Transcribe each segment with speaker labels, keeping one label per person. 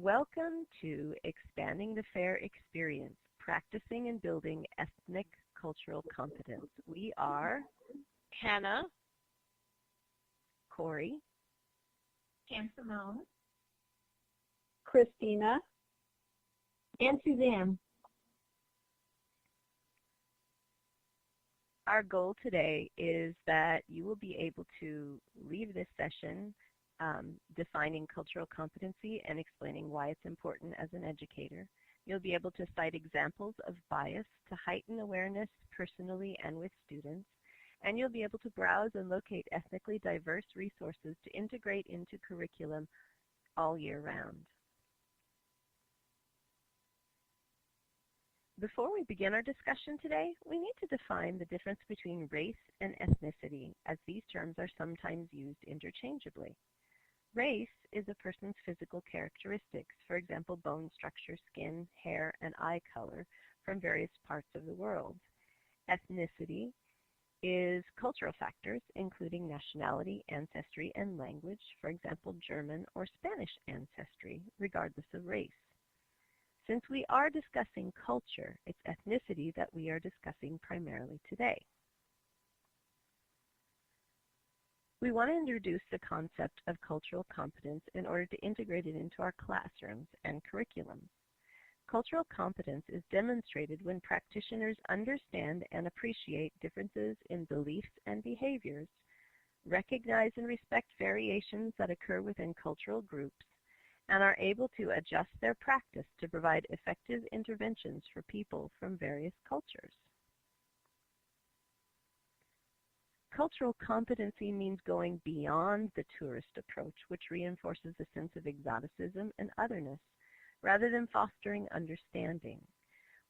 Speaker 1: Welcome to Expanding the Fair Experience, Practicing and Building Ethnic Cultural Competence. We are
Speaker 2: Hannah,
Speaker 1: Korrie,
Speaker 2: Chansamone,
Speaker 3: Christina,
Speaker 2: and Suzanne.
Speaker 1: Our goal today is that you will be able to leave this session defining cultural competency and explaining why it's important as an educator. You'll be able to cite examples of bias to heighten awareness personally and with students, and you'll be able to browse and locate ethnically diverse resources to integrate into curriculum all year round. Before we begin our discussion today, we need to define the difference between race and ethnicity, as these terms are sometimes used interchangeably. Race is a person's physical characteristics, for example, bone structure, skin, hair, and eye color from various parts of the world. Ethnicity is cultural factors, including nationality, ancestry, and language, for example, German or Spanish ancestry, regardless of race. Since we are discussing culture, it's ethnicity that we are discussing primarily today. We want to introduce the concept of cultural competence in order to integrate it into our classrooms and curriculums. Cultural competence is demonstrated when practitioners understand and appreciate differences in beliefs and behaviors, recognize and respect variations that occur within cultural groups, and are able to adjust their practice to provide effective interventions for people from various cultures. Cultural competency means going beyond the tourist approach, which reinforces a sense of exoticism and otherness, rather than fostering understanding.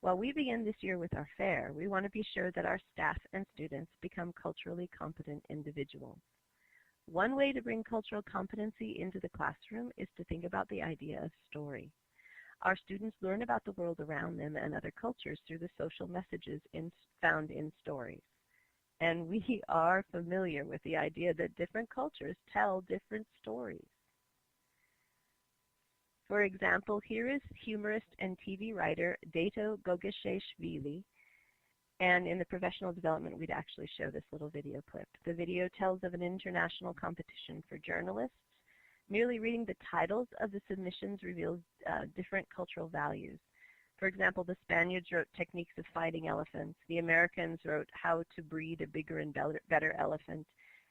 Speaker 1: While we begin this year with our fair, we want to be sure that our staff and students become culturally competent individuals. One way to bring cultural competency into the classroom is to think about the idea of story. Our students learn about the world around them and other cultures through the social messages found in stories. And we are familiar with the idea that different cultures tell different stories. For example, here is humorist and TV writer Dato Gogashishvili. And in the professional development, we'd actually show this little video clip. The video tells of an international competition for journalists. Merely reading the titles of the submissions reveals different cultural values. For example, the Spaniards wrote techniques of fighting elephants. The Americans wrote how to breed a bigger and better elephant.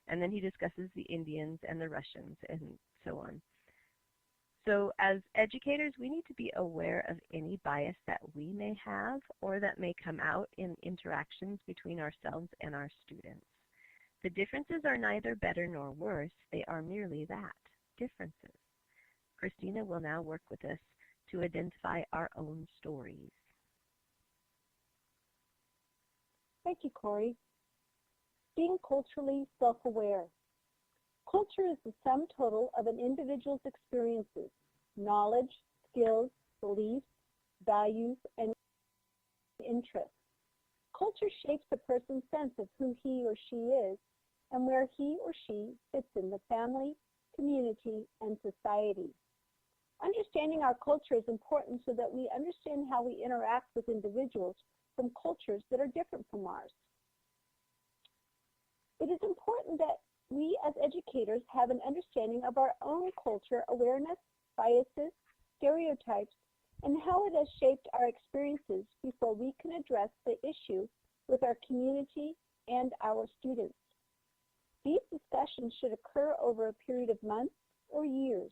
Speaker 1: And then he discusses the Indians and the Russians and so on. So as educators, we need to be aware of any bias that we may have or that may come out in interactions between ourselves and our students. The differences are neither better nor worse. They are merely that, differences. Christina will now work with us to identify our own stories.
Speaker 3: Thank you, Korrie. Being culturally self-aware. Culture is the sum total of an individual's experiences, knowledge, skills, beliefs, values, and interests. Culture shapes a person's sense of who he or she is and where he or she fits in the family, community, and society. Understanding our culture is important so that we understand how we interact with individuals from cultures that are different from ours. It is important that we as educators have an understanding of our own culture awareness, biases, stereotypes, and how it has shaped our experiences before we can address the issue with our community and our students. These discussions should occur over a period of months or years,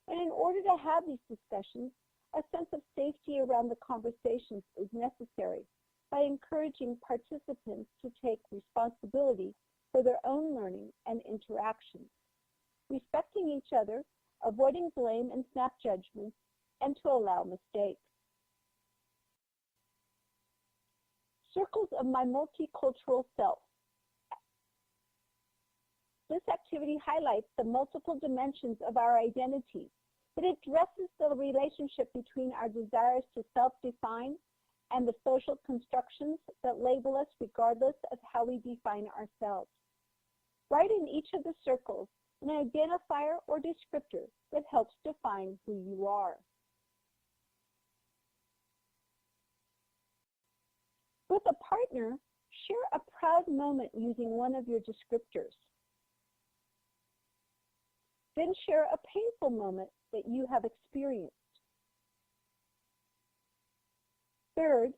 Speaker 3: and in order to have these discussions, a sense of safety around the conversations is necessary by encouraging participants to take responsibility for their own learning and interactions, respecting each other, avoiding blame and snap judgments, and to allow mistakes. Circles of my multicultural self. This activity highlights the multiple dimensions of our identity. It addresses the relationship between our desires to self-define and the social constructions that label us regardless of how we define ourselves. Write in each of the circles an identifier or descriptor that helps define who you are. With a partner, share a proud moment using one of your descriptors. Then share a painful moment that you have experienced. Third,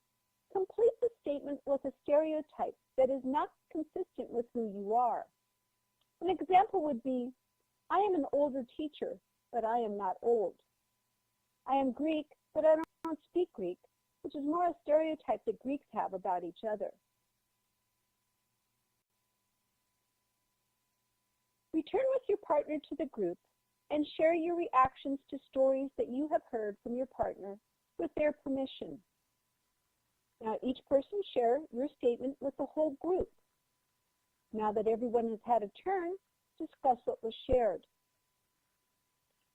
Speaker 3: complete the statement with a stereotype that is not consistent with who you are. An example would be, I am an older teacher, but I am not old. I am Greek, but I don't speak Greek, which is more a stereotype that Greeks have about each other. Return with your partner to the group and share your reactions to stories that you have heard from your partner with their permission. Now each person share your statement with the whole group. Now that everyone has had a turn, discuss what was shared.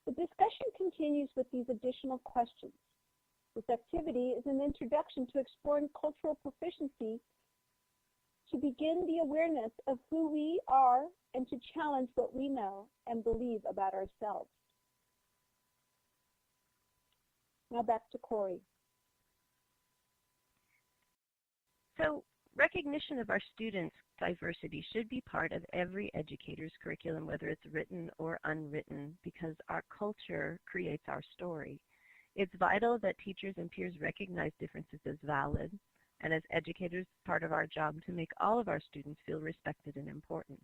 Speaker 3: The discussion continues with these additional questions. This activity is an introduction to exploring cultural proficiency to begin the awareness of who we are and to challenge what we know and believe about ourselves. Now back to Korrie.
Speaker 1: So recognition of our students' diversity should be part of every educator's curriculum, whether it's written or unwritten, because our culture creates our story. It's vital that teachers and peers recognize differences as valid, and as educators, part of our job to make all of our students feel respected and important.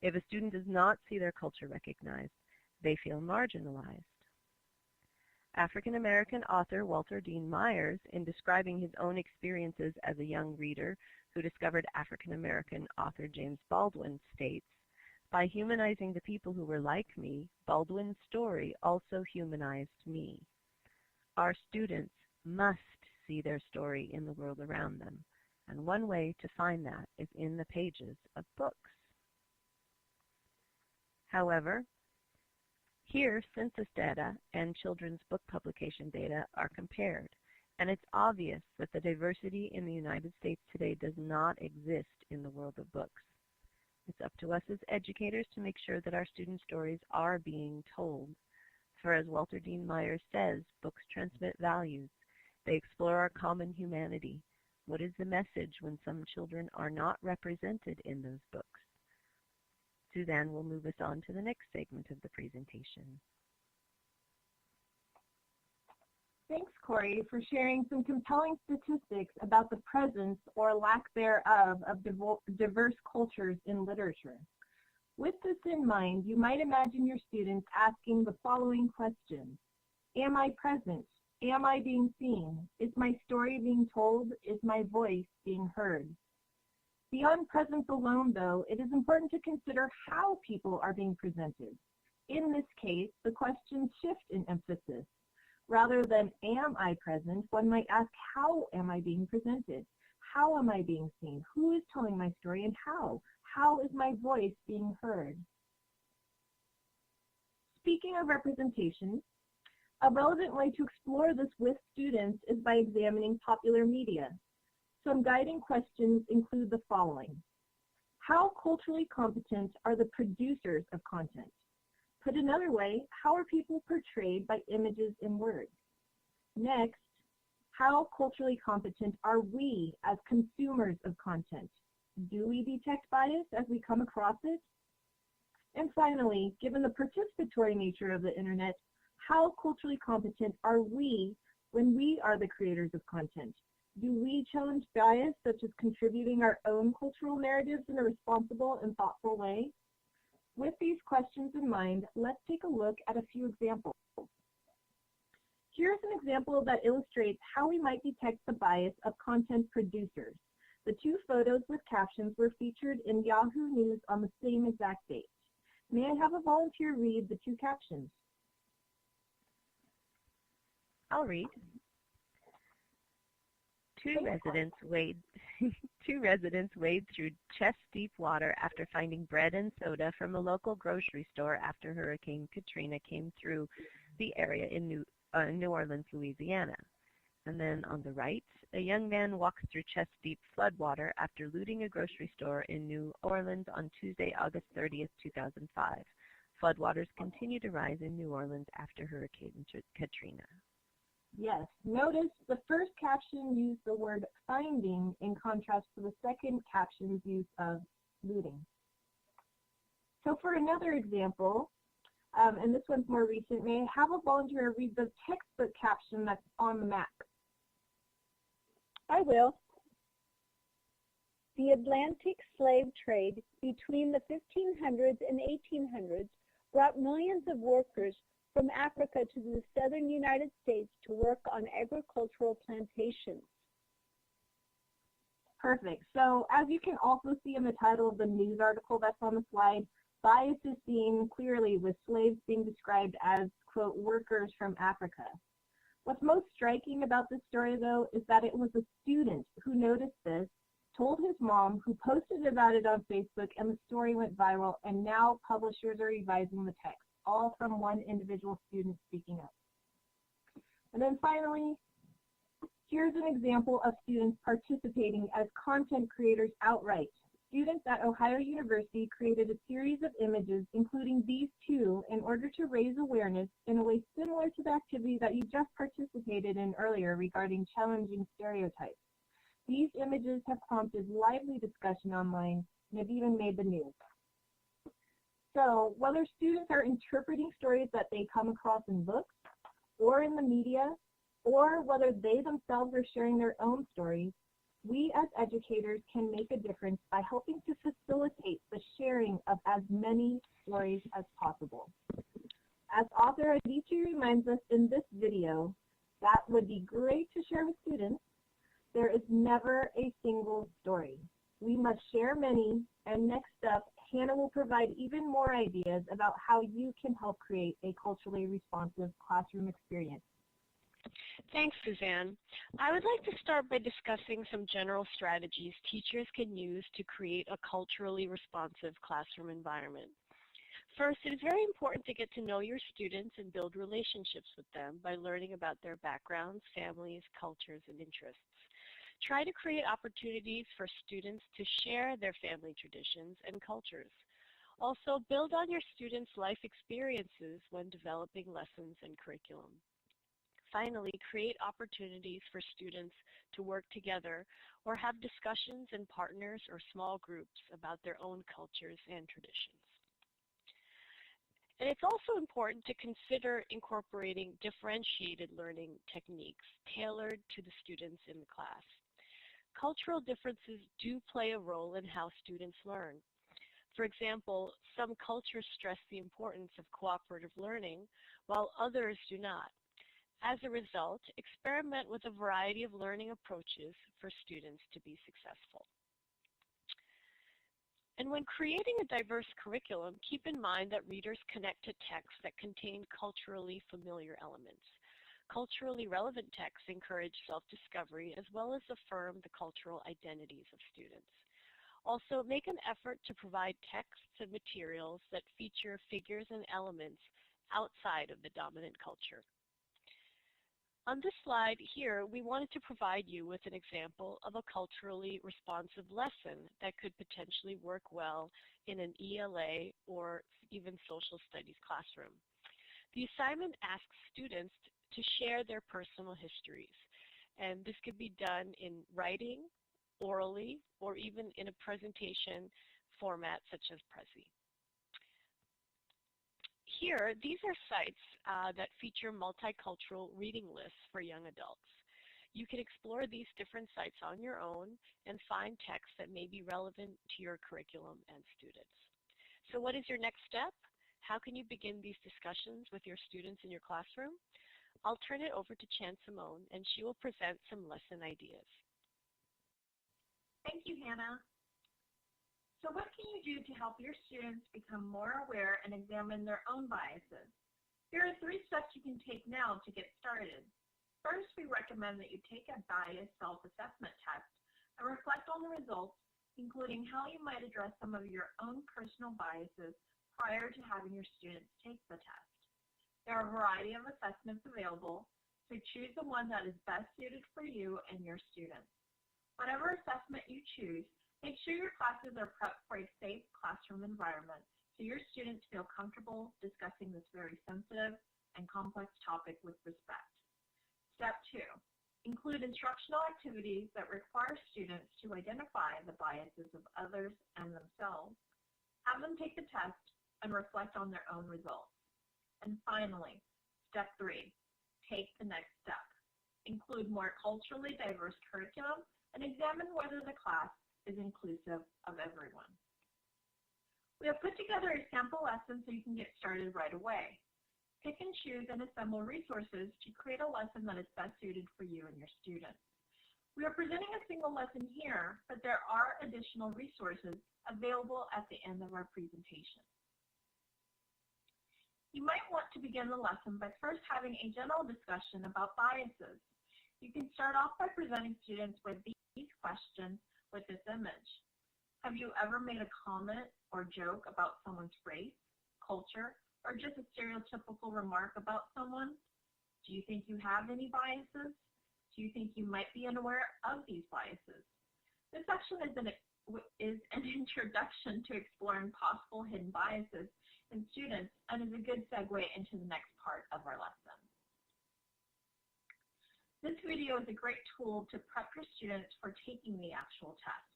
Speaker 1: If a student does not see their culture recognized, they feel marginalized. African-American author Walter Dean Myers, in describing his own experiences as a young reader who discovered African-American author James Baldwin, states, "By humanizing the people who were like me, Baldwin's story also humanized me." Our students must see their story in the world around them, and one way to find that is in the pages of books. However, here census data and children's book publication data are compared, and it's obvious that the diversity in the United States today does not exist in the world of books. It's up to us as educators to make sure that our student stories are being told. For as Walter Dean Myers says, books transmit values. They explore our common humanity. What is the message when some children are not represented in those books? Suzanne will move us on to the next segment of the presentation.
Speaker 2: Thanks, Korrie, for sharing some compelling statistics about the presence or lack thereof of diverse cultures in literature. With this in mind, you might imagine your students asking the following questions. Am I present? Am I being seen? Is my story being told? Is my voice being heard? Beyond presence alone, though, it is important to consider how people are being presented. In this case, the questions shift in emphasis. Rather than am I present, one might ask how am I being presented? How am I being seen? Who is telling my story and how? How is my voice being heard? Speaking of representation, a relevant way to explore this with students is by examining popular media. Some guiding questions include the following. How culturally competent are the producers of content? Put another way, how are people portrayed by images and words? Next, how culturally competent are we as consumers of content? Do we detect bias as we come across it? And finally, given the participatory nature of the internet, how culturally competent are we when we are the creators of content? Do we challenge bias, such as contributing our own cultural narratives in a responsible and thoughtful way? With these questions in mind, let's take a look at a few examples. Here's an example that illustrates how we might detect the bias of content producers. The two photos with captions were featured in Yahoo News on the same exact date. May I have a volunteer read the two captions?
Speaker 1: I'll read. Two residents wade through chest-deep water after finding bread and soda from a local grocery store after Hurricane Katrina came through the area in New Orleans, Louisiana. And then on the right, a young man walks through chest-deep floodwater after looting a grocery store in New Orleans on Tuesday, August 30th, 2005. Floodwaters continue to rise in New Orleans after Hurricane Katrina.
Speaker 2: Yes. Notice the first caption used the word finding in contrast to the second caption's use of looting. So for another example, and this one's more recent, may I have a volunteer read the textbook caption that's on the map?
Speaker 3: I will. The Atlantic slave trade between the 1500s and 1800s brought millions of workers from Africa to the southern United States to work on agricultural plantations.
Speaker 2: Perfect. So as you can also see in the title of the news article that's on the slide, bias is seen clearly with slaves being described as, quote, workers from Africa. What's most striking about this story, though, is that it was a student who noticed this, told his mom, who posted about it on Facebook, and the story went viral, and now publishers are revising the text, all from one individual student speaking up. And then finally, here's an example of students participating as content creators outright. Students at Ohio University created a series of images, including these two, in order to raise awareness in a way similar to the activity that you just participated in earlier regarding challenging stereotypes. These images have prompted lively discussion online and have even made the news. So whether students are interpreting stories that they come across in books or in the media, or whether they themselves are sharing their own stories, we as educators can make a difference by helping to facilitate the sharing of as many stories as possible. As author Adichie reminds us in this video, that would be great to share with students. There is never a single story. We must share many, and next up, Hannah will provide even more ideas about how you can help create a culturally responsive classroom experience.
Speaker 1: Thanks, Suzanne. I would like to start by discussing some general strategies teachers can use to create a culturally responsive classroom environment. First, it is very important to get to know your students and build relationships with them by learning about their backgrounds, families, cultures, and interests. Try to create opportunities for students to share their family traditions and cultures. Also, build on your students' life experiences when developing lessons and curriculum. Finally, create opportunities for students to work together or have discussions in partners or small groups about their own cultures and traditions. And it's also important to consider incorporating differentiated learning techniques tailored to the students in the class. Cultural differences do play a role in how students learn. For example, some cultures stress the importance of cooperative learning, while others do not. As a result, experiment with a variety of learning approaches for students to be successful. And when creating a diverse curriculum, keep in mind that readers connect to texts that contain culturally familiar elements. Culturally relevant texts encourage self-discovery as well as affirm the cultural identities of students. Also, make an effort to provide texts and materials that feature figures and elements outside of the dominant culture. On this slide here, we wanted to provide you with an example of a culturally responsive lesson that could potentially work well in an ELA or even social studies classroom. The assignment asks students to share their personal histories, and this could be done in writing, orally, or even in a presentation format such as Prezi. Here, these are sites that feature multicultural reading lists for young adults. You can explore these different sites on your own and find texts that may be relevant to your curriculum and students. So what is your next step? How can you begin these discussions with your students in your classroom? I'll turn it over to Chansamone, and she will present some lesson ideas.
Speaker 4: Thank you, Hannah. So what can you do to help your students become more aware and examine their own biases? Here are 3 steps you can take now to get started. First, we recommend that you take a bias self-assessment test and reflect on the results, including how you might address some of your own personal biases prior to having your students take the test. There are a variety of assessments available, so choose the one that is best suited for you and your students. Whatever assessment you choose, make sure your classes are prepped for a safe classroom environment so your students feel comfortable discussing this very sensitive and complex topic with respect. Step 2. Include instructional activities that require students to identify the biases of others and themselves. Have them take the test and reflect on their own results. And finally, Step 3. Take the next step. Include more culturally diverse curriculum and examine whether the class is inclusive of everyone. We have put together a sample lesson so you can get started right away. Pick and choose and assemble resources to create a lesson that is best suited for you and your students. We are presenting a single lesson here, but there are additional resources available at the end of our presentation. You might want to begin the lesson by first having a general discussion about biases. You can start off by presenting students with these questions with this image. Have you ever made a comment or joke about someone's race, culture, or just a stereotypical remark about someone? Do you think you have any biases? Do you think you might be unaware of these biases? This section is an introduction to exploring possible hidden biases in students and is a good segue into the next part of our lesson. This video is a great tool to prep your students for taking the actual test.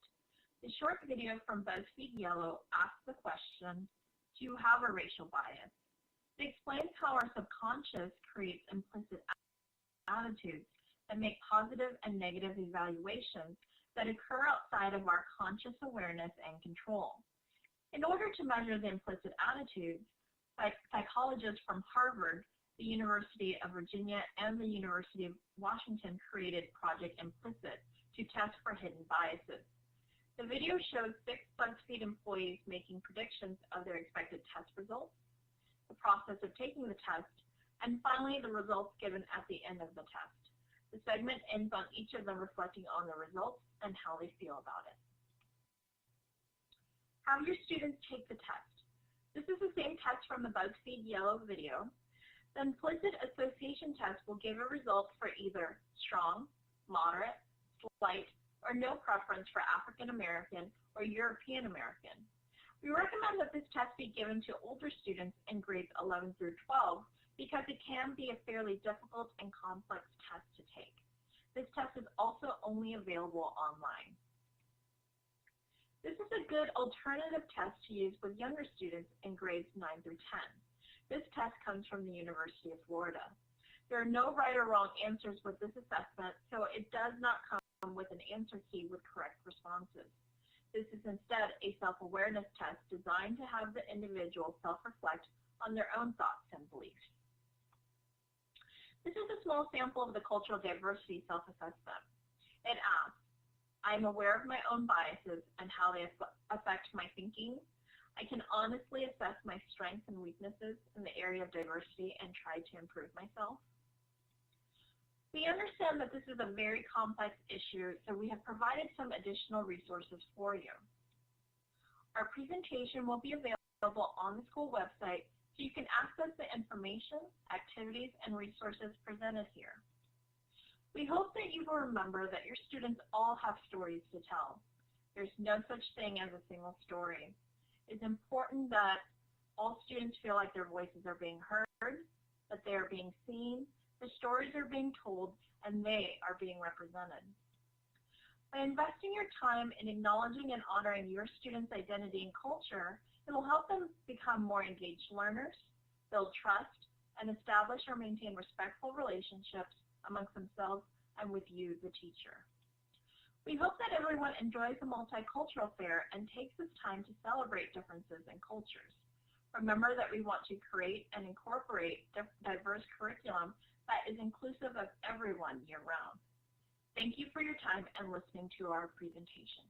Speaker 4: The short video from BuzzFeed Yellow asks the question, do you have a racial bias? It explains how our subconscious creates implicit attitudes that make positive and negative evaluations that occur outside of our conscious awareness and control. In order to measure the implicit attitudes, psychologists from Harvard, the University of Virginia, and the University of Washington created Project Implicit to test for hidden biases. The video shows 6 BuzzFeed employees making predictions of their expected test results, the process of taking the test, and finally the results given at the end of the test. The segment ends on each of them reflecting on the results and how they feel about it. Have your students take the test. This is the same test from the BuzzFeed Yellow video. The implicit association test will give a result for either strong, moderate, slight, or no preference for African American or European American. We recommend that this test be given to older students in grades 11 through 12 because it can be a fairly difficult and complex test to take. This test is also only available online. This is a good alternative test to use with younger students in grades 9 through 10. This test comes from the University of Florida. There are no right or wrong answers with this assessment, so it does not come with an answer key with correct responses. This is instead a self-awareness test designed to have the individual self-reflect on their own thoughts and beliefs. This is a small sample of the cultural diversity self-assessment. It asks, I am aware of my own biases and how they affect my thinking. I can honestly assess my strengths and weaknesses in the area of diversity and try to improve myself. We understand that this is a very complex issue, so we have provided some additional resources for you. Our presentation will be available on the school website, so you can access the information, activities, and resources presented here. We hope that you will remember that your students all have stories to tell. There's no such thing as a single story. It's important that all students feel like their voices are being heard, that they are being seen, the stories are being told, and they are being represented. By investing your time in acknowledging and honoring your students' identity and culture, it will help them become more engaged learners, build trust, and establish or maintain respectful relationships amongst themselves and with you, the teacher. We hope that everyone enjoys the Multicultural Fair and takes this time to celebrate differences in cultures. Remember that we want to create and incorporate diverse curriculum that is inclusive of everyone year-round. Thank you for your time and listening to our presentation.